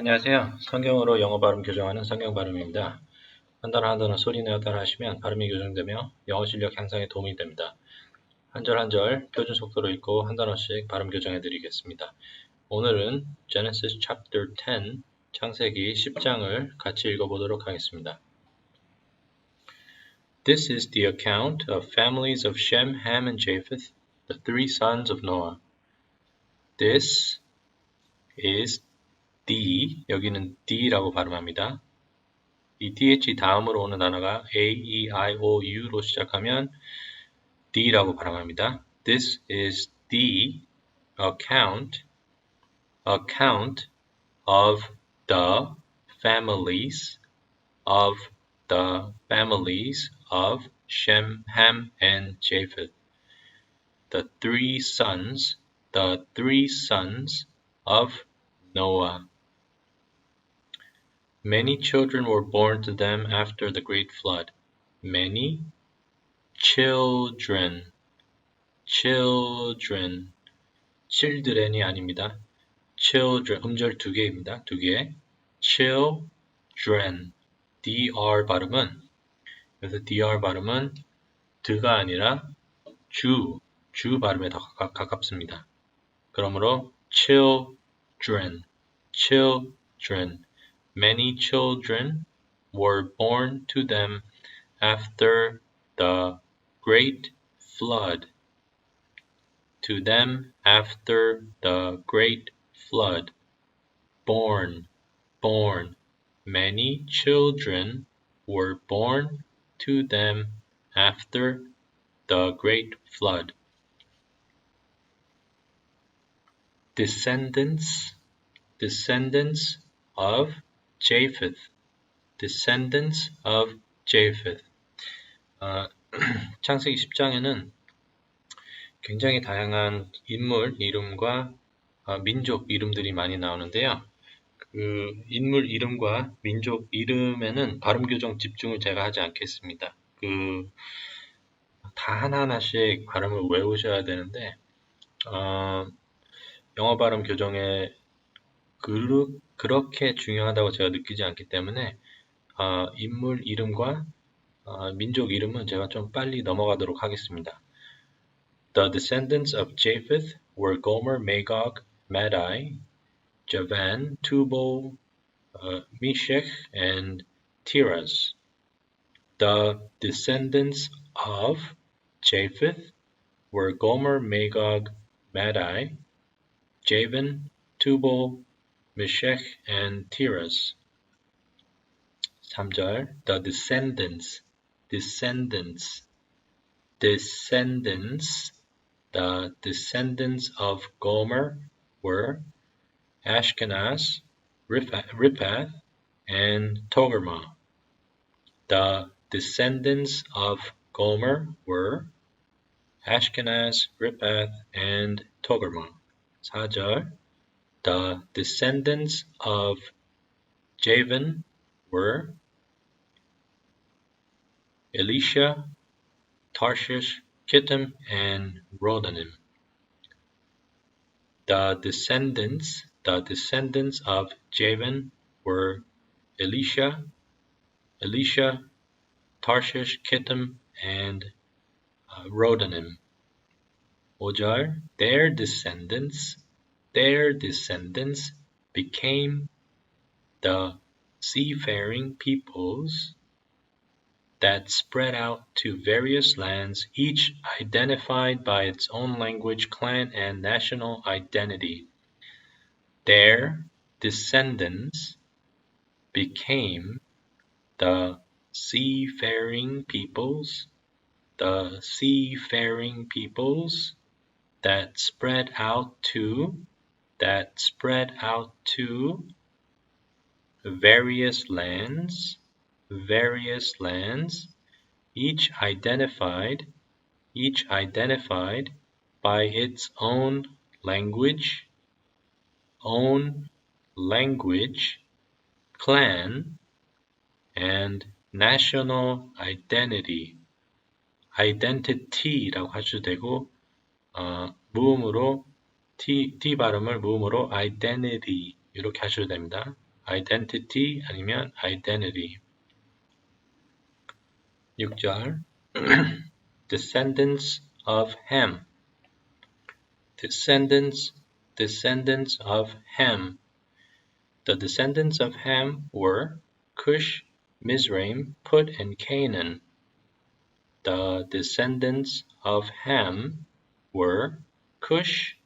안녕하세요. 성경으로 영어 발음 교정하는 성경 발음입니다. 한 단어 한 단어 소리내어 따라하시면 발음이 교정되며 영어 실력 향상에 도움이 됩니다. 한 절 한 절 표준 속도로 읽고 한 단어씩 발음 교정해 드리겠습니다. 오늘은 Genesis chapter 10, 창세기 10장을 같이 읽어보도록 하겠습니다. This is the account of families of Shem, Ham, and Japheth, the three sons of Noah. This is the, 여기는 D라고 발음합니다. 이 DH 다음으로 오는 단어가 A, E, I, O, U로 시작하면 D라고 발음합니다. This is the account of the families of Shem, Ham, and Japheth, the three sons of Noah. Many children were born to them after the great flood. Many children이 아닙니다. children, 음절 두 개입니다. 두 개. children, dr 발음은, 그래서 dr 발음은 드가 아니라 주 발음에 더 가깝습니다. 그러므로 children. Many children were born to them after the great flood. To them after the great flood. Born. Many children were born to them after the great flood. Descendants of Japheth. 창세기 10장에는 굉장히 다양한 인물 이름과 민족 이름들이 많이 나오는데요. 그 인물 이름과 민족 이름에는 발음 교정 집중을 제가 하지 않겠습니다. 다 하나하나씩 발음을 외우셔야 되는데 영어 발음 교정에 그렇게 중요하다고 제가 느끼지 않기 때문에 인물 이름과 민족 이름은 제가 좀 빨리 넘어가도록 하겠습니다. The descendants of Japheth were Gomer, Magog, Madai, Javan, Tubal, Meshech, and Tiras. The descendants of Japheth were Gomer, Magog, Madai, Javan, Tubal, Meshech, and Tiras. 3절. The descendants. The descendants of Gomer were Ashkenaz, Riphath, and Togarmah. The descendants of Gomer were Ashkenaz, Riphath, and Togarmah. 4절. The descendants of Javan were Elisha, Tarshish, Kittim, and Rodanim. The descendants of Javan were Elisha, Tarshish, Kittim, and Rodanim. 5절. Their descendants became the seafaring peoples that spread out to various lands, each identified by its own language, clan, and national identity. Their descendants became the seafaring peoples that spread out to various lands, each identified by its own language, clan, and national identity. identity라고 하셔도 되고 무음으로 T 발음을 무음으로 identity 이렇게 하셔도 됩니다. identity 아니면 identity. 6절 descendants of Ham. Descendants of Ham. The descendants of Ham were Cush, Mizraim, Put, and Canaan. The descendants of Ham were Cush,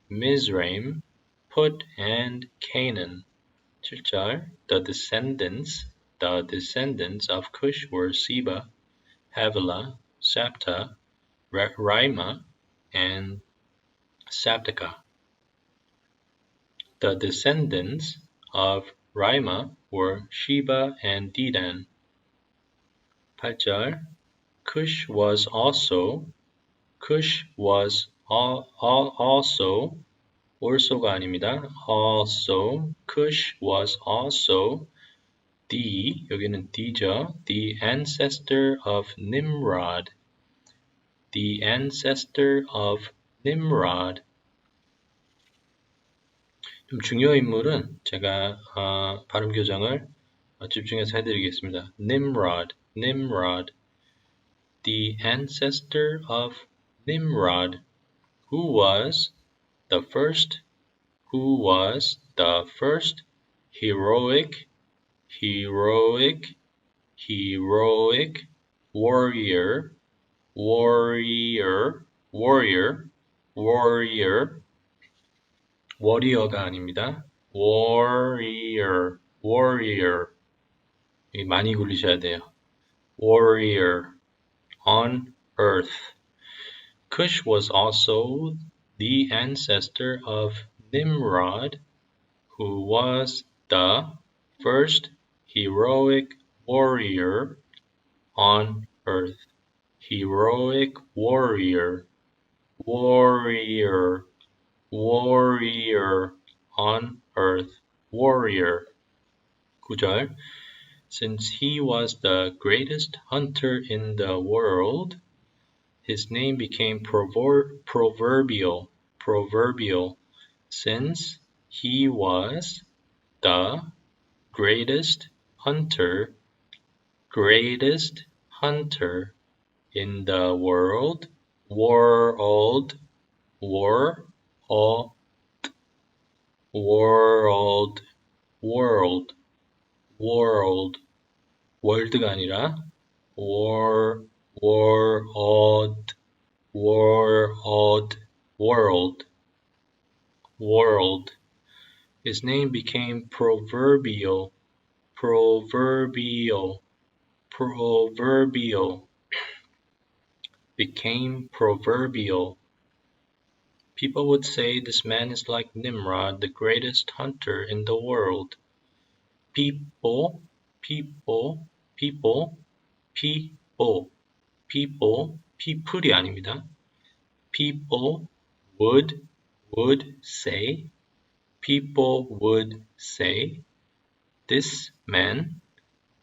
Mizraim, Put, and Canaan. 7절 The descendants of Cush were Seba, Havilah, Sabta, Rima, and Sabteka. The descendants of Rima were Sheba and Dedan. 8절 Cush was also also가 아닙니다. Also Cush was also 여기는 D죠. The ancestor of Nimrod. The ancestor of Nimrod. 좀 중요 인물은 제가 발음 교정을 집중해서 해드리겠습니다. Nimrod. The ancestor of Nimrod, who was the first heroic warrior가 아닙니다. warrior 많이 굴리셔야 돼요. warrior on earth. Cush was also the ancestor of Nimrod, who was the first heroic warrior on earth. Heroic warrior on earth. Warrior. 9절 Since he was the greatest hunter in the world, his name became proverbial. Since he was the greatest hunter in the world, world가 아니라 world. His name became proverbial. Became proverbial. People would say this man is like Nimrod, the greatest hunter in the world. People, people이 아닙니다. People would say, this man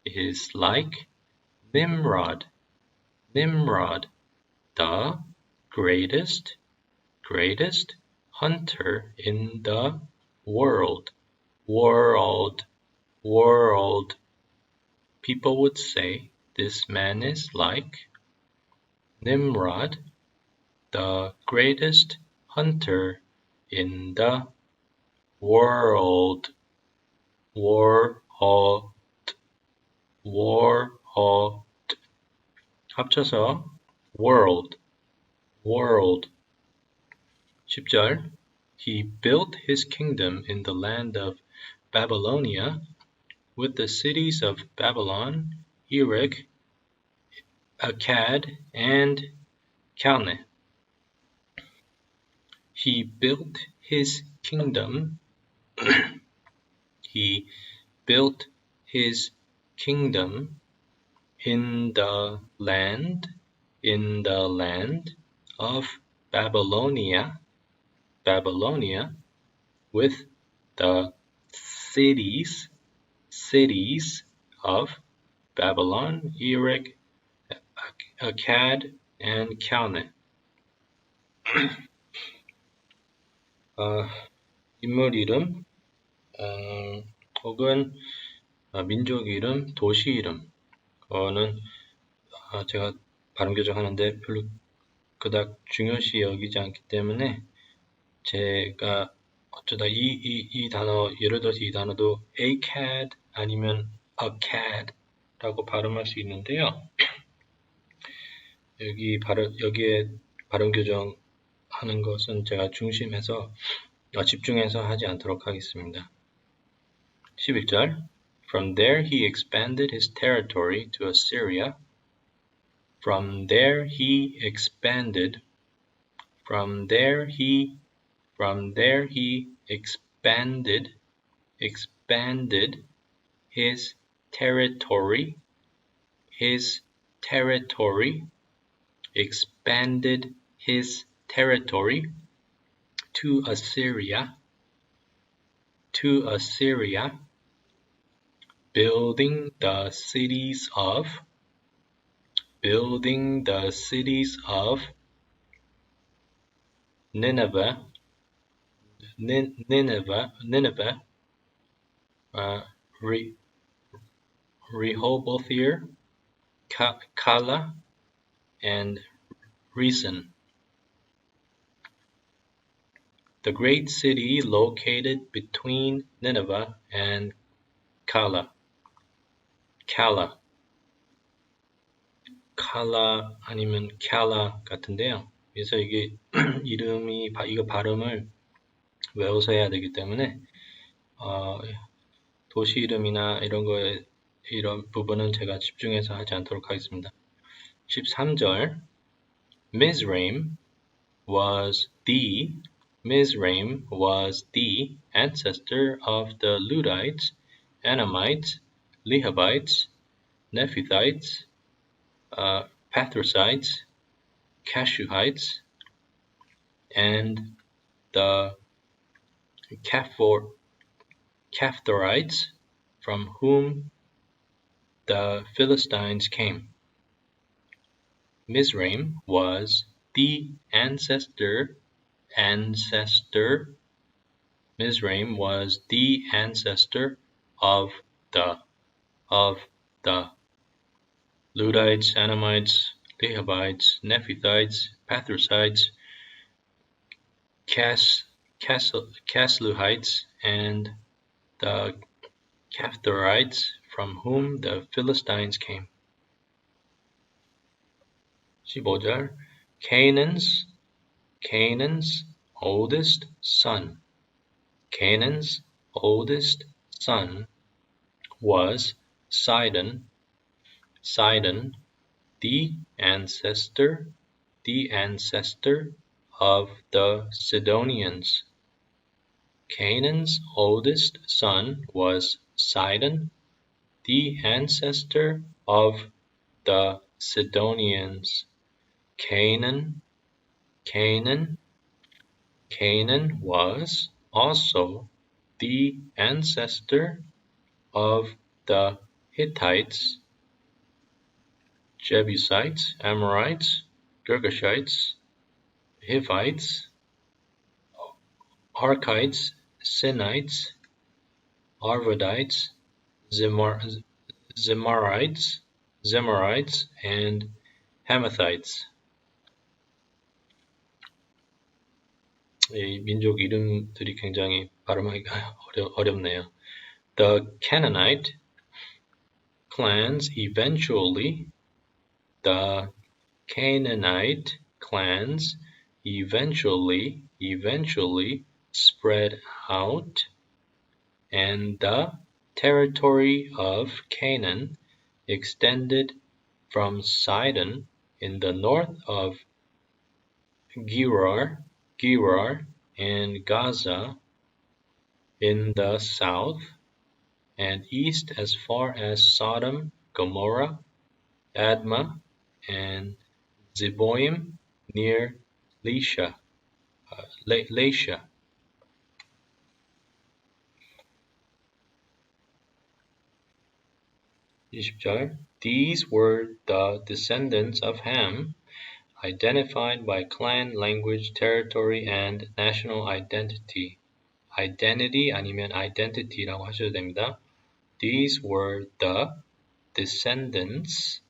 is like Nimrod, the greatest hunter in the world. People would say this man is like Nimrod, the greatest hunter in the world. 합쳐서 world. 10절 He built his kingdom in the land of Babylonia with the cities of Babylon, Erech, Akkad, and Calneh. He built his kingdom in the land of Babylonia with the cities of Babylon, Erech, Akkad, and Calneh. 인물 이름 혹은 민족 이름, 도시 이름. 그거는 제가 발음 교정하는데 별로 그닥 중요시 여기지 않기 때문에 제가 어쩌다 이 단어, 예를 들어서 이 단어도 a cat 아니면 a cat 라고 발음할 수 있는데요. 여기에 발음 교정하는 것은 제가 중심해서 집중해서 하지 않도록 하겠습니다. 11절 From there he expanded his territory to Assyria. From there he expanded. From there he expanded his territory. Expanded his territory to Assyria. Building the cities of Nineveh, Rehoboth, Kala, and Rezin. The great city located between Nineveh and Kala 아니면 Kala 같은데요. 그래서 이게 이거 발음을 외워서 해야 되기 때문에 도시 이름이나 이런 부분은 제가 집중해서 하지 않도록 하겠습니다. 13절 Mizraim was the ancestor of the Ludites, Anamites, Lehabites, Nephites, Pathrusites, Cashuhites, and the Caphtorites, from whom the Philistines came. Mizraim was the ancestor. Mizraim was the ancestor of the Ludites, Anamites, Lehabites, Nephites, Pathrusites, Casluhites, and the Caphtorites, from whom the Philistines came. 15절 Canaan's oldest son was Sidon, the ancestor of the Sidonians. Canaan's oldest son was Sidon, the ancestor of the Sidonians. Canaan was also the ancestor of the Hittites, Jebusites, Amorites, Girgashites, Hivites, Arkites, Sinites, Arvadites, Zemarites, and Hamathites. 이 민족 이름들이 굉장히 발음하기가 어렵네요. The Canaanite clans eventually spread out, and the territory of Canaan extended from Sidon in the north of Gerar and Gaza in the south, and east as far as Sodom, Gomorrah, Admah, and Zeboim near Laisha. 20절 These were the descendants of Ham, identified by clan, language, territory, and national identity. identity 아니면 identity라고 하셔도 됩니다. These were the descendants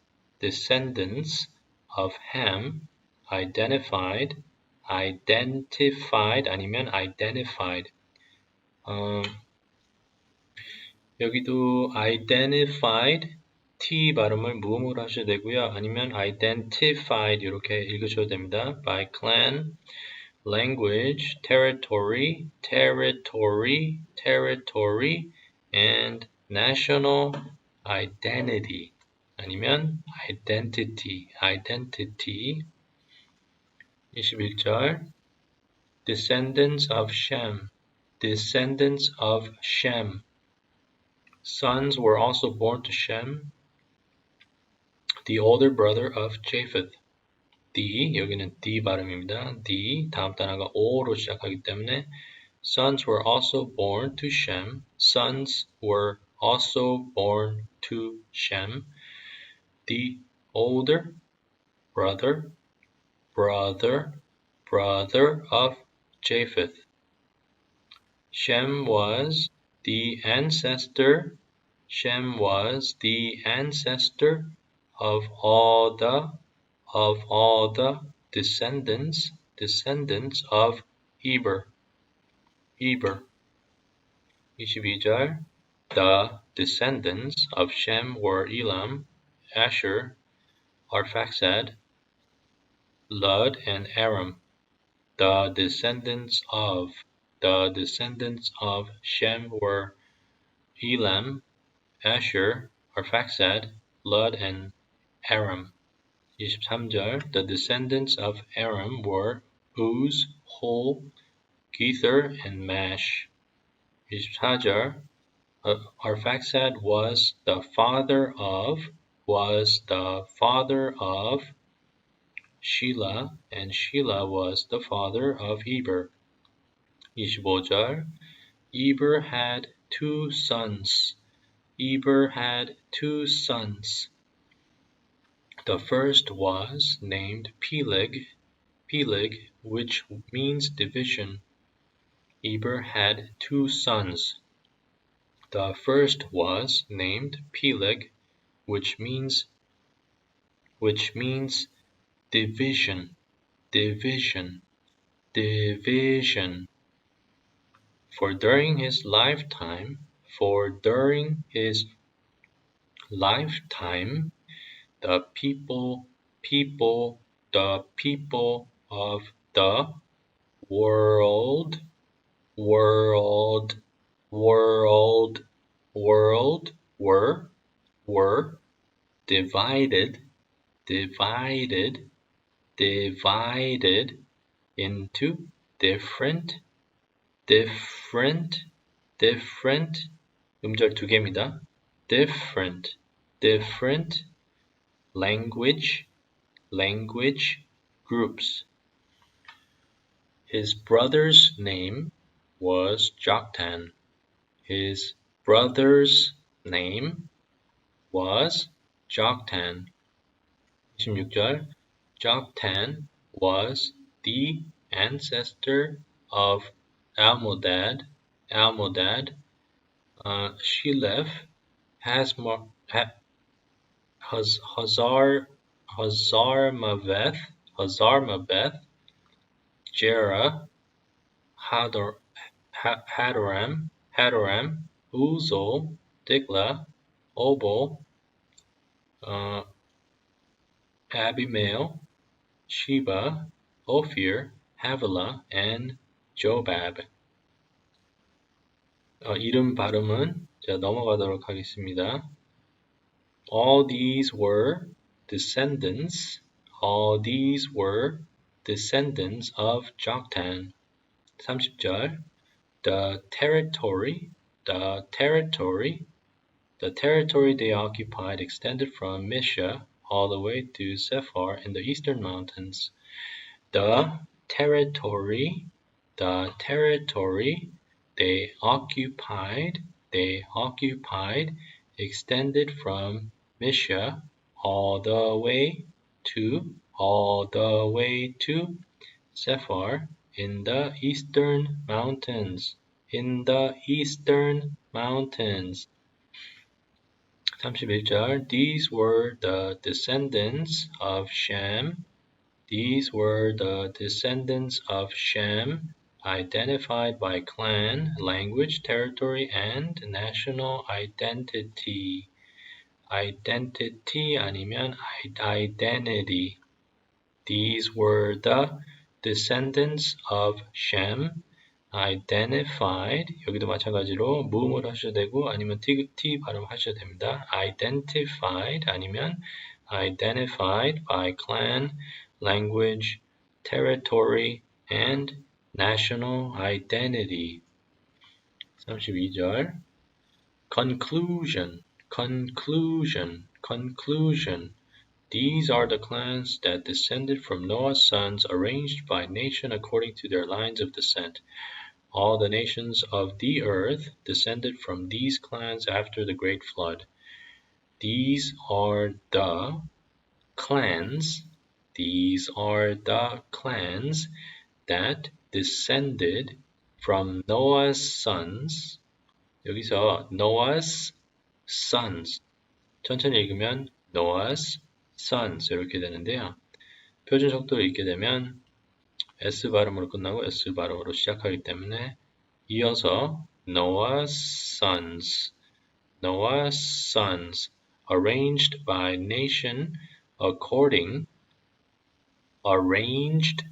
of Ham, identified 아니면 identified. 여기도 identified T 발음을 무음으로 하셔도 되고요. 아니면 identified 이렇게 읽으셔도 됩니다. By clan, language, territory, and national identity. 아니면 identity. 21절 descendants of Shem. Sons were also born to Shem, the older brother of Japheth. D, 여기는 D 발음입니다. D, 다음 단어가 O로 시작하기 때문에 Sons were also born to Shem. The older brother of Japheth. Shem was the ancestor of all the descendants of Eber. 22절 The descendants of Shem were Elam, Asher, Arphaxad, Lud, and Aram. The descendants of Shem were Elam, Asher, Arphaxad, Lud, and Aram. 23절 The descendants of Aram were Uz, Hul, Gether, and Mash. 24절 Arphaxad was the father of Shelah, and Shelah was the father of Eber. 25절 Eber had two sons. The first was named Peleg, which means division. Eber had two sons. The first was named Peleg, which means division. For during his lifetime, the people of the world were divided into different 음절 두 개입니다. different language groups. His brother's name was Joktan. 26절 Joktan was the ancestor of Almodad, Sheleph, Hazarmaveth, Jerah, Hadoram, Uzal, Dikla, Obal, Abimael, Sheba, Ophir, Havilah, and Jobab. 이름 발음은 넘어가도록 하겠습니다. All these were descendants of Joktan. 30절 The territory they occupied extended from Misha all the way to Sephar in the eastern mountains. The territory they occupied extended from Misha all the way to Sephar in the eastern mountains. in the eastern mountains. 31절 These were the descendants of Shem. These were the descendants of Shem, identified by clan, language, territory, and national identity. Identity 아니면 identity. These were the descendants of Shem, identified. 여기도 마찬가지로 무음으로 하셔도 되고 아니면 t 발음하셔도 됩니다. identified 아니면 identified by clan, language, territory, and national identity. 32절 conclusion, conclusion, conclusion. These are the clans that descended from Noah's sons, arranged by nation according to their lines of descent. All the nations of the earth descended from these clans after the great flood. These are the clans, these are the clans that descended from Noah's sons. 여기서 Noah's sons. 천천히 읽으면 Noah's sons 이렇게 되는데요. 표준 속도로 읽게 되면 S 발음으로 끝나고 S 발음으로 시작하기 때문에 이어서 Noah's sons, Noah's sons, arranged by nation according, arranged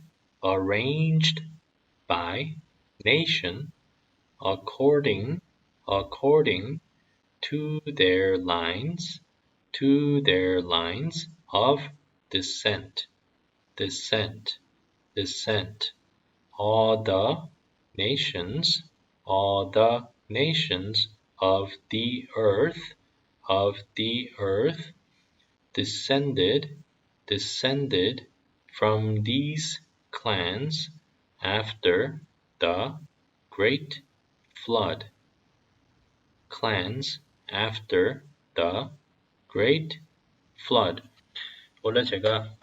by nation according to their lines of descent. All the nations of the earth descended from these clans after the great flood. Clans after the great flood. 원래 제가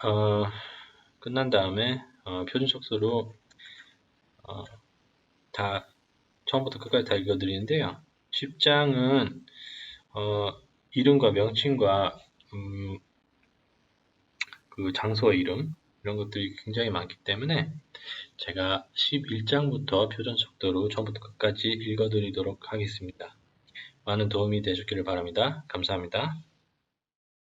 끝난 다음에 표준 속도로 다 처음부터 끝까지 다 읽어드리는데요. 10장은 이름과 명칭과 그 장소 이름 이런 것들이 굉장히 많기 때문에 제가 11장부터 표준 속도로 처음부터 끝까지 읽어드리도록 하겠습니다. 많은 도움이 되셨기를 바랍니다. 감사합니다.